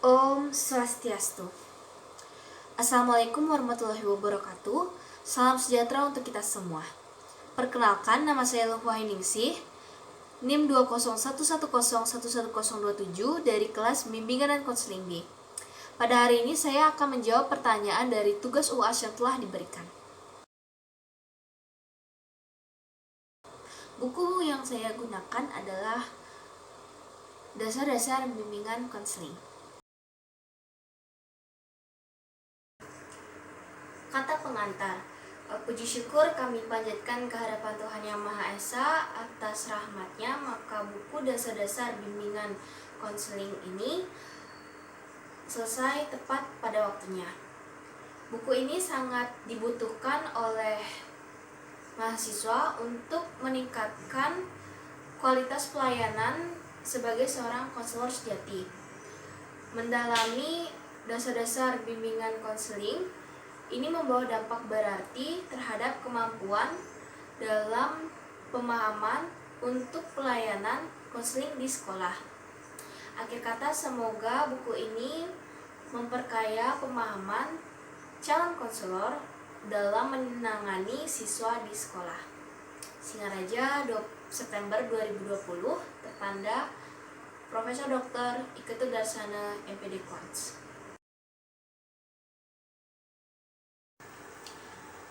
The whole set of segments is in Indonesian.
Om Swastiastu. Assalamualaikum warahmatullahi wabarakatuh. Salam sejahtera untuk kita semua. Perkenalkan, nama saya Luhwah Ningsih, NIM 20111011027 dari kelas Bimbingan dan Konseling B. Pada hari ini saya akan menjawab pertanyaan dari tugas UAS yang telah diberikan. Buku yang saya gunakan adalah Dasar-dasar Bimbingan Konseling. Kata pengantar, puji syukur kami panjatkan kehadapan Tuhan Yang Maha Esa atas rahmatnya, maka buku Dasar-dasar Bimbingan Konseling ini selesai tepat pada waktunya. Buku ini sangat dibutuhkan oleh mahasiswa untuk meningkatkan kualitas pelayanan sebagai seorang konselor sejati. Mendalami dasar-dasar bimbingan konseling ini membawa dampak berarti terhadap kemampuan dalam pemahaman untuk pelayanan konseling di sekolah. Akhir kata, semoga buku ini memperkaya pemahaman calon konselor dalam menangani siswa di sekolah. Singaraja, 2 September 2020, tertanda Profesor Dr. Ike Tudarsana, MPD Quants.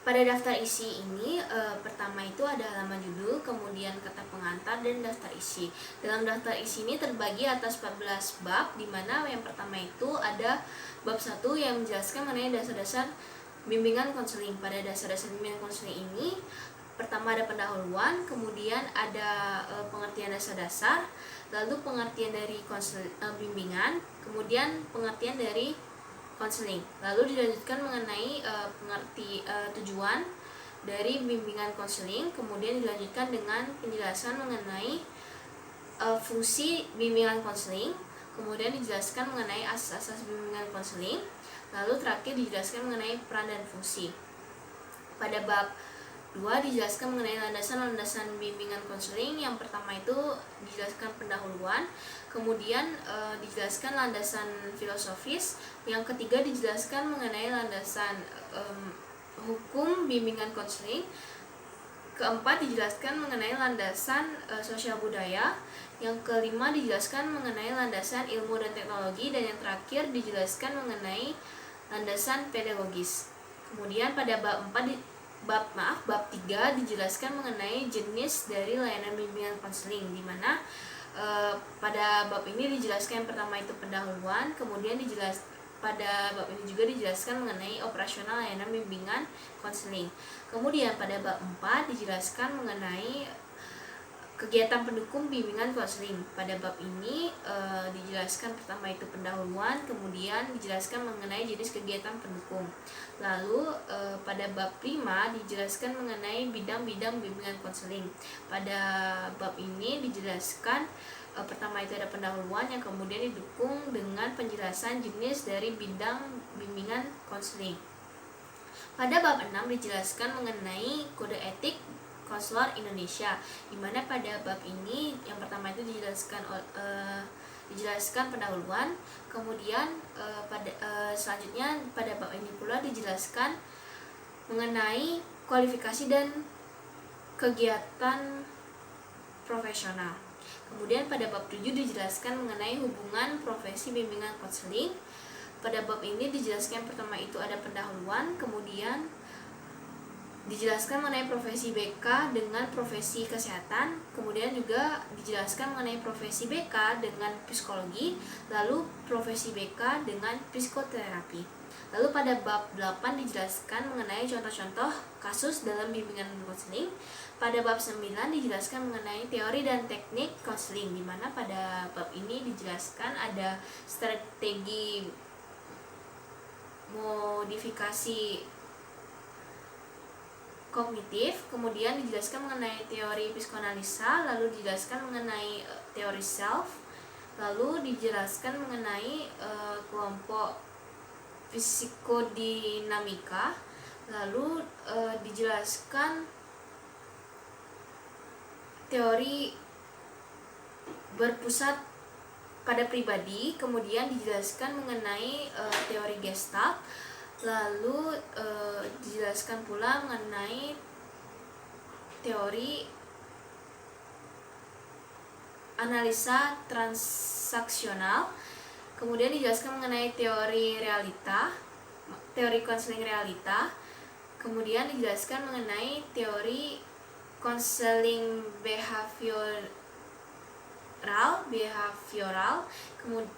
Pada daftar isi ini, pertama itu ada halaman judul, kemudian kata pengantar, dan daftar isi. Dalam daftar isi ini terbagi atas 14 bab, di mana yang pertama itu ada bab 1 yang menjelaskan mengenai dasar-dasar bimbingan konseling. Pada dasar-dasar bimbingan konseling ini, pertama ada pendahuluan, kemudian ada pengertian dasar-dasar, lalu pengertian dari bimbingan, kemudian pengertian dari konseling. Lalu dilanjutkan mengenai tujuan dari bimbingan konseling, kemudian dilanjutkan dengan penjelasan mengenai fungsi bimbingan konseling, kemudian dijelaskan mengenai asas-asas bimbingan konseling, lalu terakhir dijelaskan mengenai peran dan fungsi. Pada bab 2 dijelaskan mengenai landasan-landasan bimbingan konseling. Yang pertama itu dijelaskan pendahuluan, kemudian dijelaskan landasan filosofis, yang ketiga dijelaskan mengenai landasan hukum bimbingan konseling, keempat dijelaskan mengenai landasan sosial budaya, yang kelima dijelaskan mengenai landasan ilmu dan teknologi, dan yang terakhir dijelaskan mengenai landasan pedagogis. Kemudian pada bab 3 dijelaskan mengenai jenis dari layanan bimbingan konseling, di mana pada bab ini dijelaskan yang pertama itu pendahuluan, kemudian pada bab ini juga dijelaskan mengenai operasional layanan bimbingan konseling. Kemudian pada bab 4 dijelaskan mengenai kegiatan pendukung bimbingan konseling. Pada bab ini dijelaskan pertama itu pendahuluan, kemudian dijelaskan mengenai jenis kegiatan pendukung. Lalu pada bab 5 dijelaskan mengenai bidang-bidang bimbingan konseling. Pada bab ini dijelaskan pertama itu ada pendahuluan, yang kemudian didukung dengan penjelasan jenis dari bidang bimbingan konseling. Pada bab 6 dijelaskan mengenai kode etik konselor Indonesia, di mana pada bab ini yang pertama itu dijelaskan pendahuluan, kemudian selanjutnya pada bab ini pula dijelaskan mengenai kualifikasi dan kegiatan profesional. Kemudian pada bab 7 dijelaskan mengenai hubungan profesi bimbingan konseling. Pada bab ini dijelaskan pertama itu ada pendahuluan, kemudian dijelaskan mengenai profesi BK dengan profesi kesehatan, kemudian juga dijelaskan mengenai profesi BK dengan psikologi, lalu profesi BK dengan psikoterapi. Lalu pada bab 8 dijelaskan mengenai contoh-contoh kasus dalam bimbingan konseling. Pada bab 9 dijelaskan mengenai teori dan teknik konseling, di mana pada bab ini dijelaskan ada strategi modifikasi kognitif, kemudian dijelaskan mengenai teori psikoanalisa, lalu dijelaskan mengenai teori self, lalu dijelaskan mengenai kelompok psikodinamika, lalu dijelaskan teori berpusat pada pribadi, kemudian dijelaskan mengenai teori Gestalt, lalu dijelaskan pula mengenai teori analisa transaksional, kemudian dijelaskan mengenai teori realita, teori konseling realita, kemudian dijelaskan mengenai teori konseling behavioral, kemudian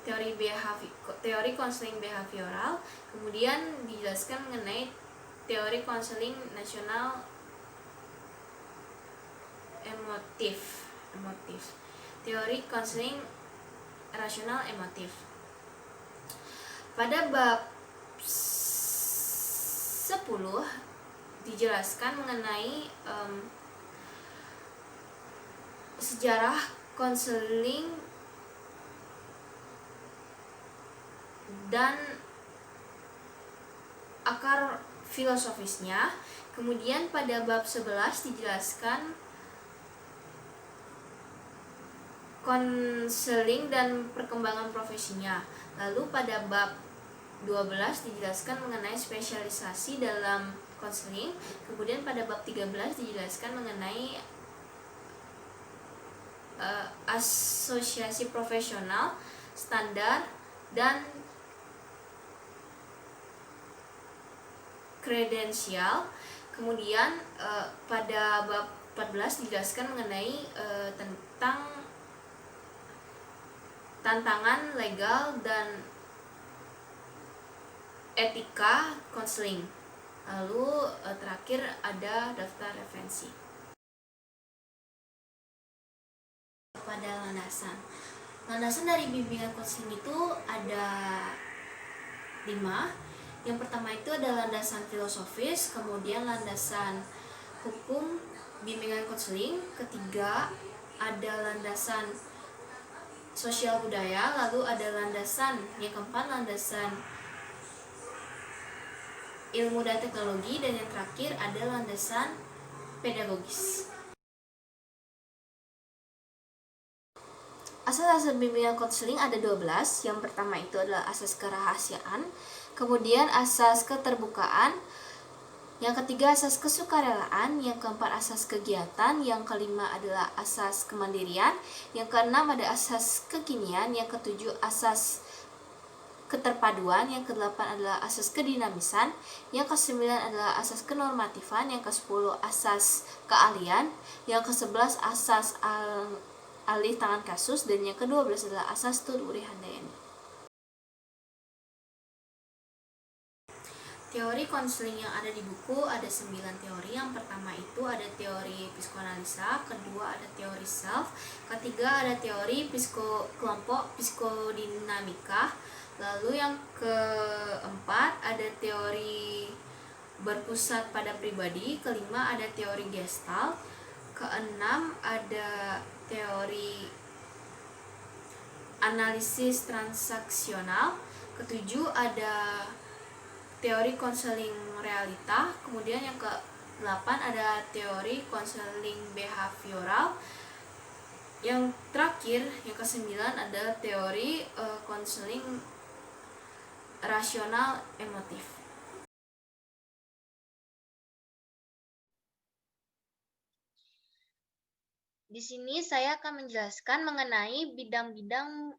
teori konseling behavioral, kemudian dijelaskan mengenai teori konseling nasional emotif, teori konseling rasional emotif. Pada bab 10 dijelaskan mengenai sejarah konseling dan akar filosofisnya. Kemudian pada bab 11 dijelaskan konseling dan perkembangan profesinya. Lalu pada bab 12 dijelaskan mengenai spesialisasi dalam konseling. Kemudian pada bab 13 dijelaskan mengenai asosiasi profesional, standar, dan kredensial. Kemudian pada bab 14 dijelaskan mengenai tentang tantangan legal dan etika konseling. Lalu terakhir ada daftar referensi. Pada landasan dari bimbingan konseling itu ada 5. Yang pertama itu adalah landasan filosofis, kemudian landasan hukum bimbingan konseling, ketiga ada landasan sosial budaya, lalu ada landasan yang keempat landasan ilmu dan teknologi, dan yang terakhir ada landasan pedagogis. Asas-asas bimbingan konseling ada 12. Yang pertama itu adalah asas kerahasiaan, kemudian asas keterbukaan, yang ketiga asas kesukarelaan, yang keempat asas kegiatan, yang kelima adalah asas kemandirian, yang keenam ada asas kekinian, yang ketujuh asas keterpaduan, yang kedelapan adalah asas kedinamisan, yang kesembilan adalah asas kenormatifan, yang kesepuluh asas keahlian, yang kesebelas asas alih tangan kasus, dan yang ke-12 adalah asas Tuduri Handayani. Teori konseling yang ada di buku ada 9 teori. Yang pertama itu ada teori psikoanalisa, kedua ada teori self, ketiga ada teori kelompok psikodinamika, lalu yang keempat ada teori berpusat pada pribadi, kelima ada teori Gestalt, keenam ada teori analisis transaksional, ketujuh ada teori konseling realita, kemudian yang ke-8 ada teori konseling behavioral, yang terakhir yang ke-9 ada teori konseling rasional emotif. Di sini saya akan menjelaskan mengenai bidang-bidang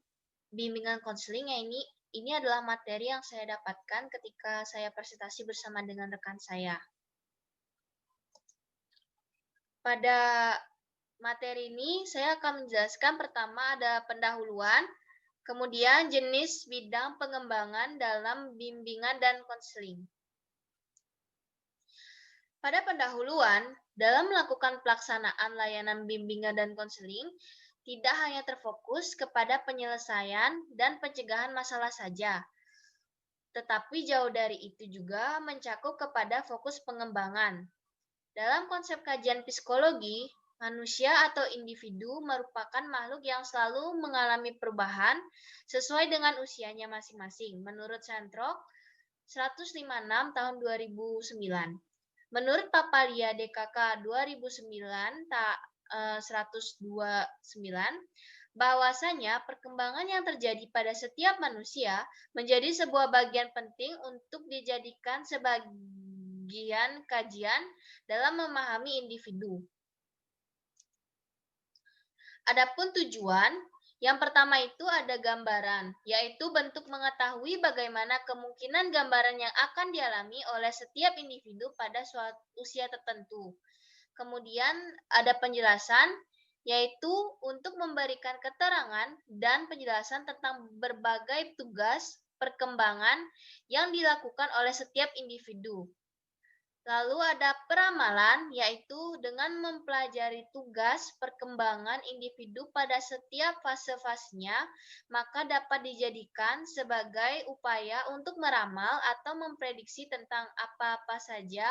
bimbingan konseling, ini adalah materi yang saya dapatkan ketika saya presentasi bersama dengan rekan saya. Pada materi ini saya akan menjelaskan pertama ada pendahuluan, kemudian jenis bidang pengembangan dalam bimbingan dan konseling. Pada pendahuluan, dalam melakukan pelaksanaan layanan bimbingan dan konseling, tidak hanya terfokus kepada penyelesaian dan pencegahan masalah saja, tetapi jauh dari itu juga mencakup kepada fokus pengembangan. Dalam konsep kajian psikologi, manusia atau individu merupakan makhluk yang selalu mengalami perubahan sesuai dengan usianya masing-masing, menurut Santrok 156 tahun 2009. Menurut Papalia DKK 2009 129, Bahwasanya perkembangan yang terjadi pada setiap manusia menjadi sebuah bagian penting untuk dijadikan sebagian kajian dalam memahami individu. Adapun tujuan, yang pertama itu ada gambaran, yaitu bentuk mengetahui bagaimana kemungkinan gambaran yang akan dialami oleh setiap individu pada suatu usia tertentu. Kemudian ada penjelasan, yaitu untuk memberikan keterangan dan penjelasan tentang berbagai tugas perkembangan yang dilakukan oleh setiap individu. Lalu ada peramalan, yaitu dengan mempelajari tugas perkembangan individu pada setiap fase-fasenya, maka dapat dijadikan sebagai upaya untuk meramal atau memprediksi tentang apa-apa saja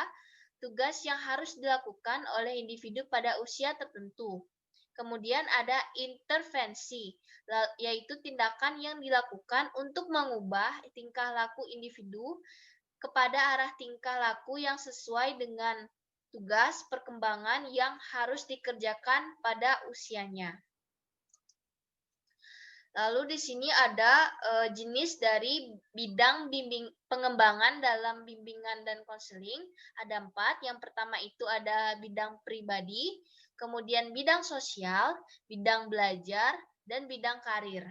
tugas yang harus dilakukan oleh individu pada usia tertentu. Kemudian ada intervensi, yaitu tindakan yang dilakukan untuk mengubah tingkah laku individu kepada arah tingkah laku yang sesuai dengan tugas perkembangan yang harus dikerjakan pada usianya. Lalu di sini ada jenis dari bidang pengembangan dalam bimbingan dan konseling. Ada 4. Yang pertama itu ada bidang pribadi, kemudian bidang sosial, bidang belajar, dan bidang karir.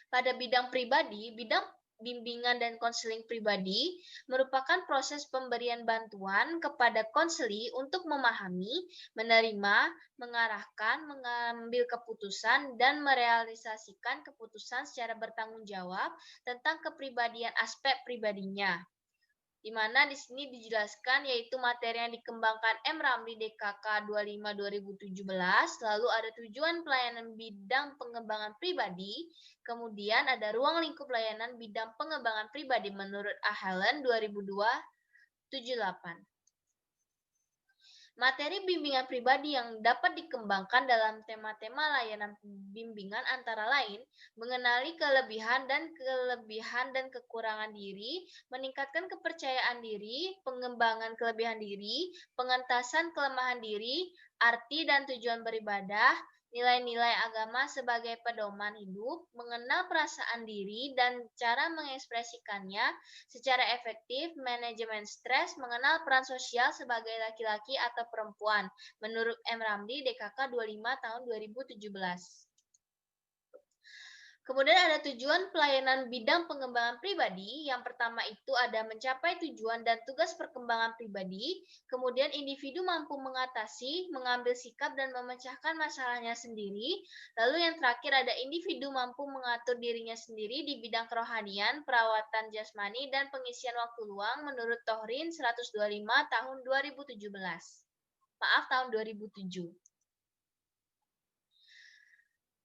Pada bidang pribadi, bidang bimbingan dan konseling pribadi merupakan proses pemberian bantuan kepada konseli untuk memahami, menerima, mengarahkan, mengambil keputusan, dan merealisasikan keputusan secara bertanggung jawab tentang kepribadian aspek pribadinya. Di mana di sini dijelaskan yaitu materi yang dikembangkan M. Ramli DKK 25 2017, lalu ada tujuan pelayanan bidang pengembangan pribadi, kemudian ada ruang lingkup layanan bidang pengembangan pribadi menurut A. Helen 2002-78. Materi bimbingan pribadi yang dapat dikembangkan dalam tema-tema layanan bimbingan antara lain mengenali kelebihan dan kekurangan diri, meningkatkan kepercayaan diri, pengembangan kelebihan diri, pengentasan kelemahan diri, arti dan tujuan beribadah, nilai-nilai agama sebagai pedoman hidup, mengenal perasaan diri dan cara mengekspresikannya secara efektif, manajemen stres, mengenal peran sosial sebagai laki-laki atau perempuan, menurut M. Ramli DKK 25 tahun 2017. Kemudian ada tujuan pelayanan bidang pengembangan pribadi. Yang pertama itu ada mencapai tujuan dan tugas perkembangan pribadi. Kemudian individu mampu mengatasi, mengambil sikap dan memecahkan masalahnya sendiri. Lalu yang terakhir ada individu mampu mengatur dirinya sendiri di bidang kerohanian, perawatan jasmani, dan pengisian waktu luang menurut Tohrin 125 tahun 2017. Maaf, tahun 2007.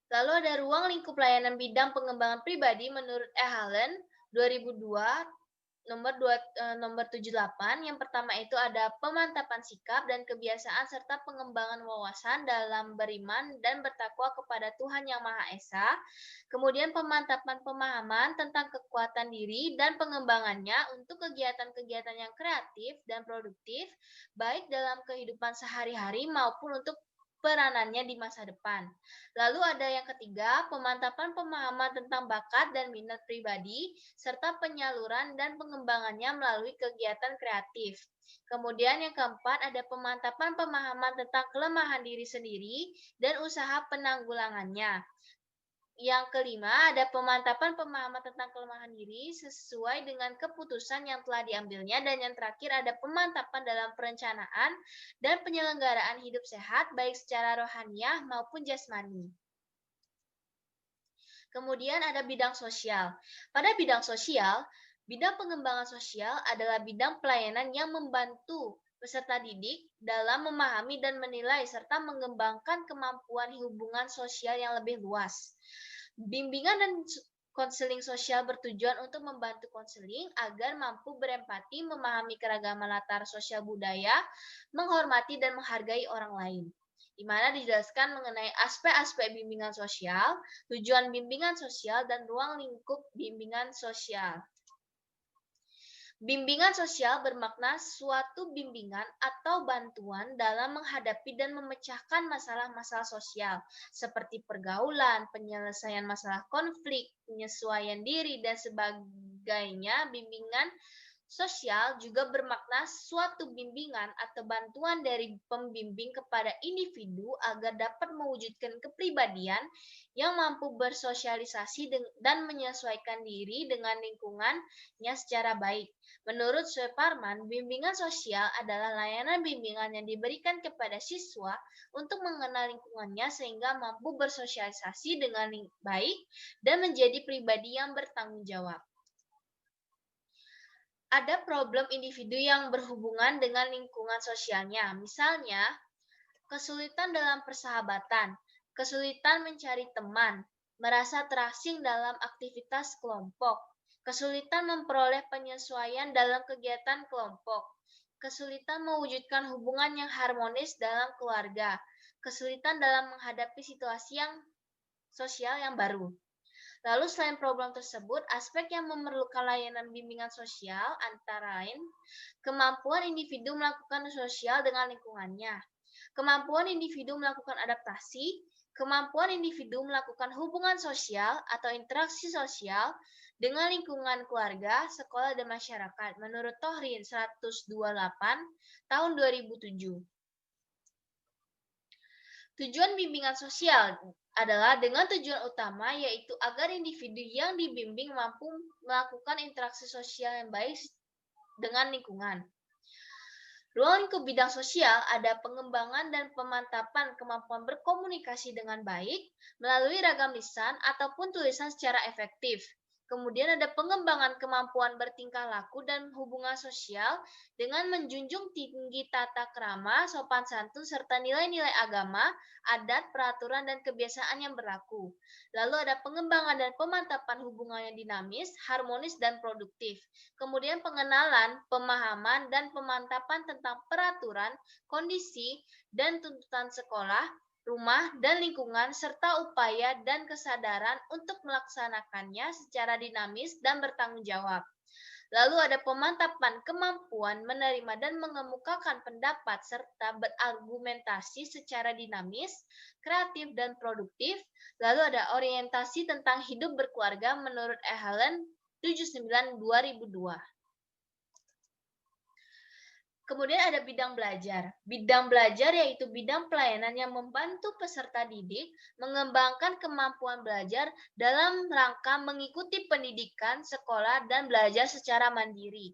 Lalu ada ruang lingkup layanan bidang pengembangan pribadi menurut E. Halen 2002 nomor 78. Yang pertama itu ada pemantapan sikap dan kebiasaan serta pengembangan wawasan dalam beriman dan bertakwa kepada Tuhan Yang Maha Esa. Kemudian pemantapan pemahaman tentang kekuatan diri dan pengembangannya untuk kegiatan-kegiatan yang kreatif dan produktif baik dalam kehidupan sehari-hari maupun untuk peranannya di masa depan. Lalu ada yang ketiga, pemantapan pemahaman tentang bakat dan minat pribadi, serta penyaluran dan pengembangannya melalui kegiatan kreatif. Kemudian yang keempat, ada pemantapan pemahaman tentang kelemahan diri sendiri dan usaha penanggulangannya. Yang kelima, ada pemantapan pemahaman tentang kelemahan diri sesuai dengan keputusan yang telah diambilnya. Dan yang terakhir, ada pemantapan dalam perencanaan dan penyelenggaraan hidup sehat, baik secara rohaniah maupun jasmani. Kemudian ada bidang sosial. Pada bidang sosial, bidang pengembangan sosial adalah bidang pelayanan yang membantu peserta didik dalam memahami dan menilai serta mengembangkan kemampuan hubungan sosial yang lebih luas. Bimbingan dan konseling sosial bertujuan untuk membantu konseling agar mampu berempati, memahami keragaman latar sosial budaya, menghormati dan menghargai orang lain. Di mana dijelaskan mengenai aspek-aspek bimbingan sosial, tujuan bimbingan sosial, dan ruang lingkup bimbingan sosial. Bimbingan sosial bermakna suatu bimbingan atau bantuan dalam menghadapi dan memecahkan masalah-masalah sosial, seperti pergaulan, penyelesaian masalah konflik, penyesuaian diri, dan sebagainya. Bimbingan sosial juga bermakna suatu bimbingan atau bantuan dari pembimbing kepada individu agar dapat mewujudkan kepribadian yang mampu bersosialisasi dan menyesuaikan diri dengan lingkungannya secara baik. Menurut Suparman, bimbingan sosial adalah layanan bimbingan yang diberikan kepada siswa untuk mengenal lingkungannya sehingga mampu bersosialisasi dengan baik dan menjadi pribadi yang bertanggung jawab. Ada problem individu yang berhubungan dengan lingkungan sosialnya, misalnya kesulitan dalam persahabatan, kesulitan mencari teman, merasa terasing dalam aktivitas kelompok, kesulitan memperoleh penyesuaian dalam kegiatan kelompok, kesulitan mewujudkan hubungan yang harmonis dalam keluarga, kesulitan dalam menghadapi situasi yang sosial yang baru. Lalu selain problem tersebut, aspek yang memerlukan layanan bimbingan sosial antara lain kemampuan individu melakukan sosial dengan lingkungannya, kemampuan individu melakukan adaptasi, kemampuan individu melakukan hubungan sosial atau interaksi sosial dengan lingkungan keluarga, sekolah, dan masyarakat. Menurut Tohrin 128 tahun 2007. Tujuan bimbingan sosial adalah dengan tujuan utama yaitu agar individu yang dibimbing mampu melakukan interaksi sosial yang baik dengan lingkungan. Ruang lingkup bidang sosial ada pengembangan dan pemantapan kemampuan berkomunikasi dengan baik melalui ragam lisan ataupun tulisan secara efektif. Kemudian ada pengembangan kemampuan bertingkah laku dan hubungan sosial dengan menjunjung tinggi tata krama, sopan santun, serta nilai-nilai agama, adat, peraturan, dan kebiasaan yang berlaku. Lalu ada pengembangan dan pemantapan hubungan yang dinamis, harmonis, dan produktif. Kemudian pengenalan, pemahaman, dan pemantapan tentang peraturan, kondisi, dan tuntutan sekolah, rumah, dan lingkungan, serta upaya dan kesadaran untuk melaksanakannya secara dinamis dan bertanggung jawab. Lalu ada pemantapan kemampuan menerima dan mengemukakan pendapat serta berargumentasi secara dinamis, kreatif, dan produktif. Lalu ada orientasi tentang hidup berkeluarga menurut Helen 79/2002. Kemudian ada bidang belajar. Bidang belajar yaitu bidang pelayanan yang membantu peserta didik mengembangkan kemampuan belajar dalam rangka mengikuti pendidikan, sekolah, dan belajar secara mandiri.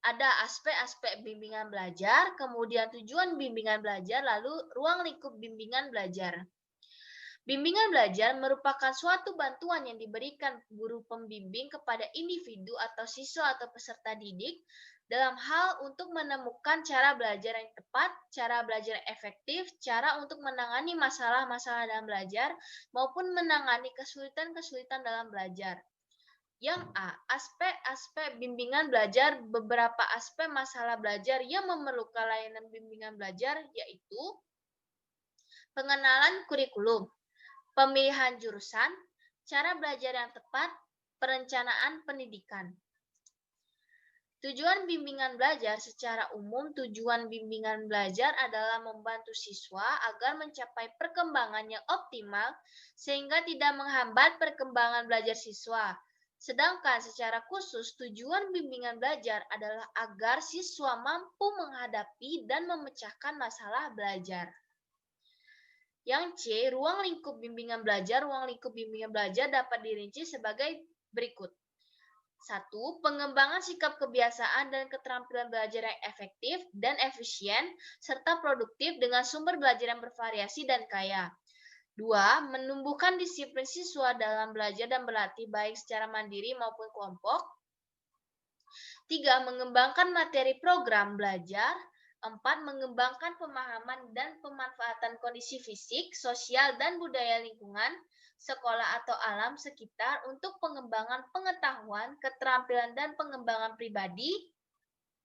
Ada aspek-aspek bimbingan belajar, kemudian tujuan bimbingan belajar, lalu ruang lingkup bimbingan belajar. Bimbingan belajar merupakan suatu bantuan yang diberikan guru pembimbing kepada individu atau siswa atau peserta didik dalam hal untuk menemukan cara belajar yang tepat, cara belajar yang efektif, cara untuk menangani masalah-masalah dalam belajar, maupun menangani kesulitan-kesulitan dalam belajar. Yang A. Aspek-aspek bimbingan belajar. Beberapa aspek masalah belajar yang memerlukan layanan bimbingan belajar yaitu pengenalan kurikulum, pemilihan jurusan, cara belajar yang tepat, perencanaan pendidikan. Tujuan bimbingan belajar secara umum, tujuan bimbingan belajar adalah membantu siswa agar mencapai perkembangan yang optimal sehingga tidak menghambat perkembangan belajar siswa. Sedangkan secara khusus, tujuan bimbingan belajar adalah agar siswa mampu menghadapi dan memecahkan masalah belajar. Yang C, ruang lingkup bimbingan belajar. Ruang lingkup bimbingan belajar dapat dirinci sebagai berikut. 1. Pengembangan sikap kebiasaan dan keterampilan belajar yang efektif dan efisien, serta produktif dengan sumber belajar yang bervariasi dan kaya. 2. Menumbuhkan disiplin siswa dalam belajar dan berlatih baik secara mandiri maupun kelompok. 3. Mengembangkan materi program belajar. 4. Mengembangkan pemahaman dan pemanfaatan kondisi fisik, sosial, dan budaya lingkungan, sekolah atau alam sekitar untuk pengembangan pengetahuan, keterampilan, dan pengembangan pribadi.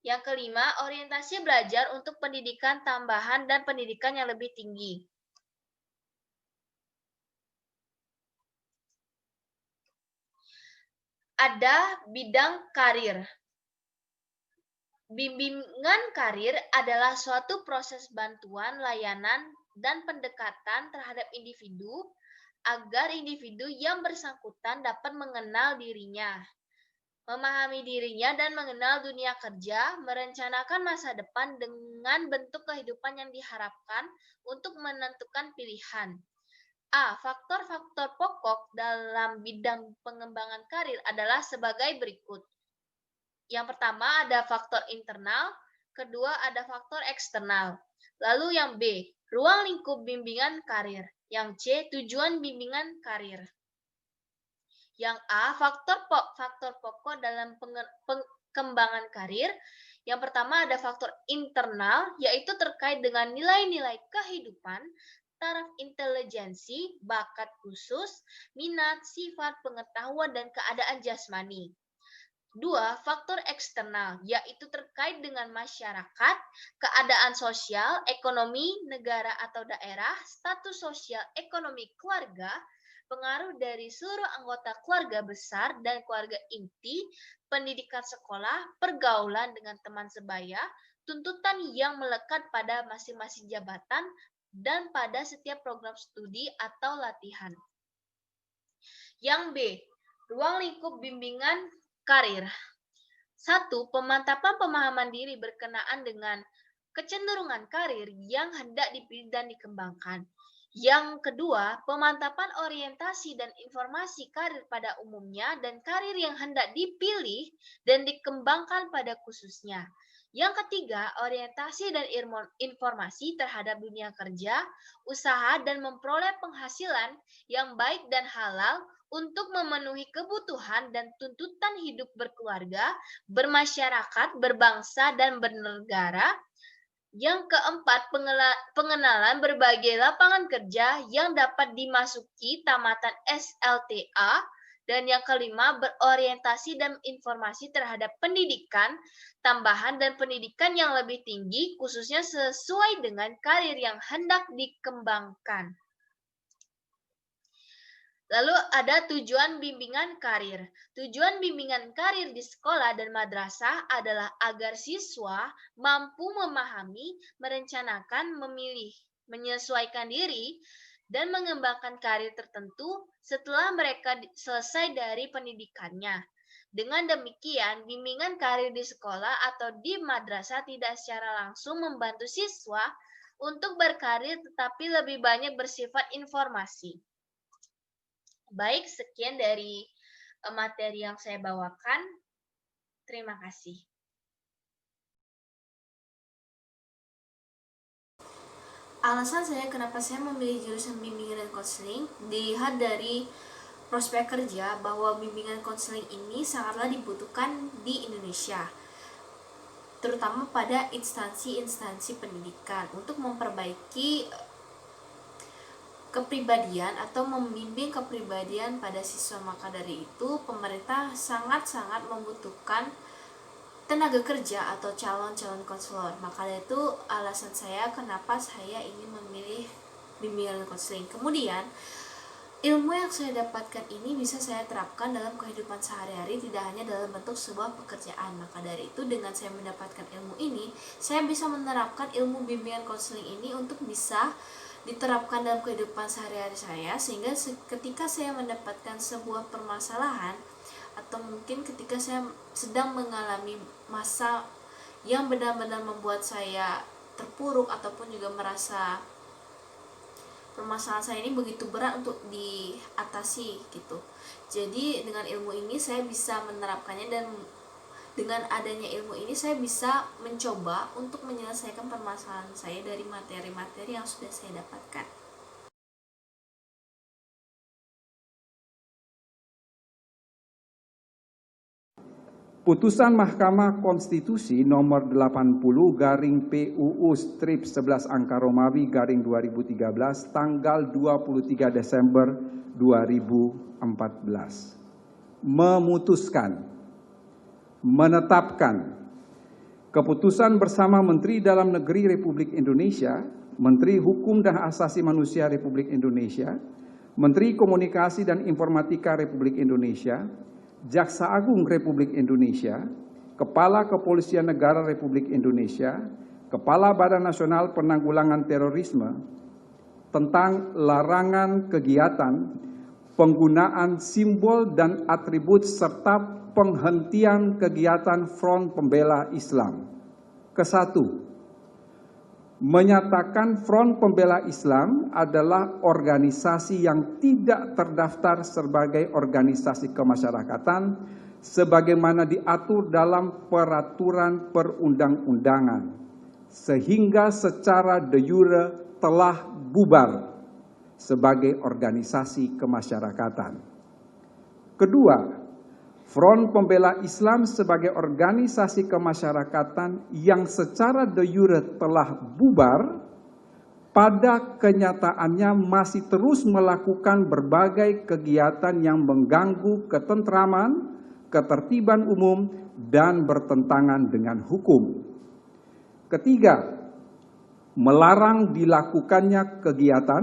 Yang kelima, orientasi belajar untuk pendidikan tambahan dan pendidikan yang lebih tinggi. Ada bidang karir. Bimbingan karir adalah suatu proses bantuan, layanan, dan pendekatan terhadap individu agar individu yang bersangkutan dapat mengenal dirinya, memahami dirinya, dan mengenal dunia kerja, merencanakan masa depan dengan bentuk kehidupan yang diharapkan untuk menentukan pilihan. Faktor-faktor pokok dalam bidang pengembangan karir adalah sebagai berikut. Yang pertama ada faktor internal, kedua ada faktor eksternal. Lalu yang B, ruang lingkup bimbingan karir. Yang C, tujuan bimbingan karir. Yang A, faktor pokok dalam pengembangan karir. Yang pertama ada faktor internal, yaitu terkait dengan nilai-nilai kehidupan, taraf intelijensi, bakat khusus, minat, sifat, pengetahuan, dan keadaan jasmani. 2. Faktor eksternal, yaitu terkait dengan masyarakat, keadaan sosial, ekonomi, negara atau daerah, status sosial ekonomi keluarga, pengaruh dari seluruh anggota keluarga besar dan keluarga inti, pendidikan sekolah, pergaulan dengan teman sebaya, tuntutan yang melekat pada masing-masing jabatan, dan pada setiap program studi atau latihan. Yang B. Ruang lingkup bimbingan karir. 1. Pemantapan pemahaman diri berkenaan dengan kecenderungan karir yang hendak dipilih dan dikembangkan. Yang kedua, pemantapan orientasi dan informasi karir pada umumnya dan karir yang hendak dipilih dan dikembangkan pada khususnya. Yang ketiga, orientasi dan informasi terhadap dunia kerja, usaha, dan memperoleh penghasilan yang baik dan halal untuk memenuhi kebutuhan dan tuntutan hidup berkeluarga, bermasyarakat, berbangsa, dan bernegara. Yang keempat, pengenalan berbagai lapangan kerja yang dapat dimasuki tamatan SLTA. Dan yang kelima, berorientasi dan informasi terhadap pendidikan tambahan dan pendidikan yang lebih tinggi, khususnya sesuai dengan karir yang hendak dikembangkan. Lalu ada tujuan bimbingan karir. Tujuan bimbingan karir di sekolah dan madrasah adalah agar siswa mampu memahami, merencanakan, memilih, menyesuaikan diri, dan mengembangkan karir tertentu setelah mereka selesai dari pendidikannya. Dengan demikian, bimbingan karir di sekolah atau di madrasah tidak secara langsung membantu siswa untuk berkarir, tetapi lebih banyak bersifat informasi. Baik, sekian dari materi yang saya bawakan. Terima kasih. Alasan saya kenapa saya memilih jurusan bimbingan dan konseling dilihat dari prospek kerja bahwa bimbingan konseling ini sangatlah dibutuhkan di Indonesia, terutama pada instansi-instansi pendidikan untuk memperbaiki kepribadian atau membimbing kepribadian pada siswa. Maka dari itu pemerintah sangat-sangat membutuhkan tenaga kerja atau calon-calon konselor. Maka dari itu alasan saya kenapa saya ingin memilih bimbingan konseling. Kemudian ilmu yang saya dapatkan ini bisa saya terapkan dalam kehidupan sehari-hari, tidak hanya dalam bentuk sebuah pekerjaan. Maka dari itu dengan saya mendapatkan ilmu ini, saya bisa menerapkan ilmu bimbingan konseling ini untuk bisa diterapkan dalam kehidupan sehari-hari saya, sehingga ketika saya mendapatkan sebuah permasalahan atau mungkin ketika saya sedang mengalami masa yang benar-benar membuat saya terpuruk ataupun juga merasa permasalahan saya ini begitu berat untuk diatasi gitu. Jadi dengan ilmu ini saya bisa menerapkannya, dan dengan adanya ilmu ini saya bisa mencoba untuk menyelesaikan permasalahan saya dari materi-materi yang sudah saya dapatkan. Putusan Mahkamah Konstitusi nomor 80/PUU/11 tanggal 23 Desember 2014 memutuskan menetapkan keputusan bersama Menteri Dalam Negeri Republik Indonesia, Menteri Hukum dan Asasi Manusia Republik Indonesia, Menteri Komunikasi dan Informatika Republik Indonesia, Jaksa Agung Republik Indonesia, Kepala Kepolisian Negara Republik Indonesia, Kepala Badan Nasional Penanggulangan Terorisme tentang larangan kegiatan, penggunaan simbol dan atribut serta penghentian kegiatan Front Pembela Islam. Kesatu, menyatakan Front Pembela Islam adalah organisasi yang tidak terdaftar sebagai organisasi kemasyarakatan sebagaimana diatur dalam peraturan perundang-undangan, sehingga secara de jure telah bubar sebagai organisasi kemasyarakatan. Kedua, Front Pembela Islam sebagai organisasi kemasyarakatan yang secara de jure telah bubar, pada kenyataannya masih terus melakukan berbagai kegiatan yang mengganggu ketentraman, ketertiban umum, dan bertentangan dengan hukum. Ketiga, melarang dilakukannya kegiatan,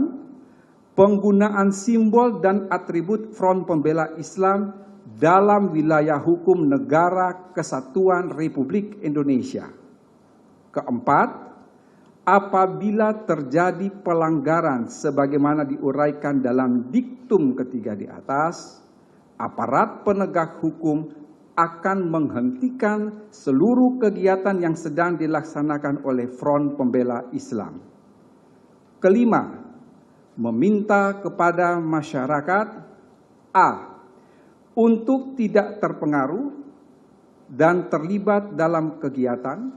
penggunaan simbol dan atribut Front Pembela Islam dalam wilayah hukum Negara Kesatuan Republik Indonesia. Keempat, apabila terjadi pelanggaran sebagaimana diuraikan dalam diktum ketiga di atas, aparat penegak hukum akan menghentikan seluruh kegiatan yang sedang dilaksanakan oleh Front Pembela Islam. Kelima, meminta kepada masyarakat A. untuk tidak terpengaruh dan terlibat dalam kegiatan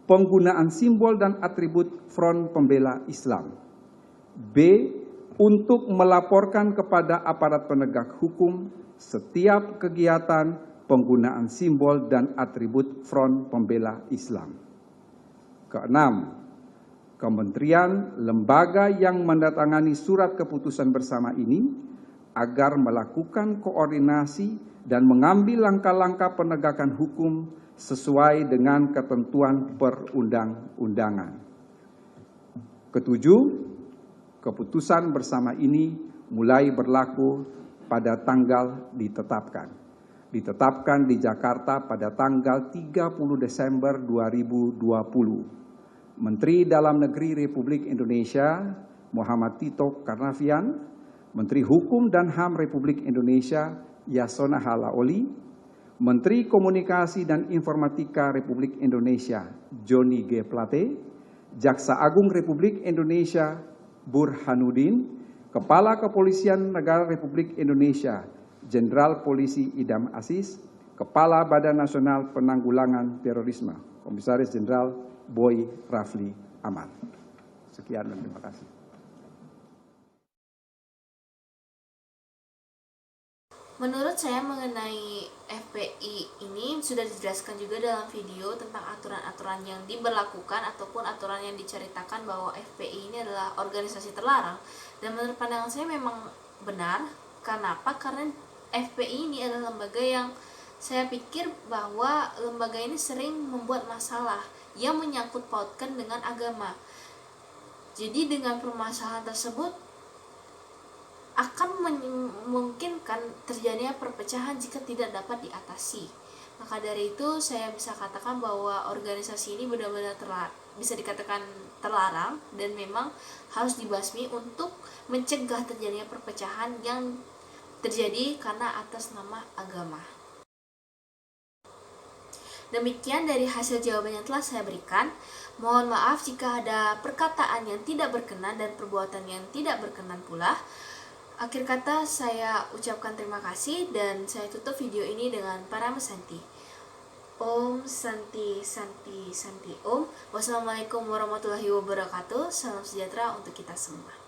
penggunaan simbol dan atribut Front Pembela Islam. B. Untuk melaporkan kepada aparat penegak hukum setiap kegiatan penggunaan simbol dan atribut Front Pembela Islam. Keenam, kementerian, lembaga yang mendatangani surat keputusan bersama ini agar melakukan koordinasi dan mengambil langkah-langkah penegakan hukum sesuai dengan ketentuan perundang-undangan. Ketujuh, keputusan bersama ini mulai berlaku pada tanggal ditetapkan di Jakarta pada tanggal 30 Desember 2020. Menteri Dalam Negeri Republik Indonesia Muhammad Tito Karnavian, Menteri Hukum dan HAM Republik Indonesia Yasona Halaoli, Menteri Komunikasi dan Informatika Republik Indonesia Johnny G. Plate, Jaksa Agung Republik Indonesia Burhanuddin, Kepala Kepolisian Negara Republik Indonesia Jenderal Polisi Idam Aziz, Kepala Badan Nasional Penanggulangan Terorisme Komisaris Jenderal Boy Rafli Ahmad. Sekian dan terima kasih. Menurut saya mengenai FPI ini sudah dijelaskan juga dalam video tentang aturan-aturan yang diberlakukan ataupun aturan yang diceritakan bahwa FPI ini adalah organisasi terlarang. Dan menurut pandangan saya memang benar. Kenapa? Karena FPI ini adalah lembaga yang saya pikir bahwa lembaga ini sering membuat masalah yang menyangkut pautkan dengan agama. Jadi dengan permasalahan tersebut akan memungkinkan terjadinya perpecahan jika tidak dapat diatasi. Maka dari itu saya bisa katakan bahwa organisasi ini benar-benar bisa dikatakan terlarang dan memang harus dibasmi untuk mencegah terjadinya perpecahan yang terjadi karena atas nama agama. Demikian dari hasil jawaban yang telah saya berikan. Mohon maaf jika ada perkataan yang tidak berkenan dan perbuatan yang tidak berkenan pula. Akhir kata saya ucapkan terima kasih dan saya tutup video ini dengan Parama Santi. Om Santi Santi Santi Om. Wassalamualaikum warahmatullahi wabarakatuh. Salam sejahtera untuk kita semua.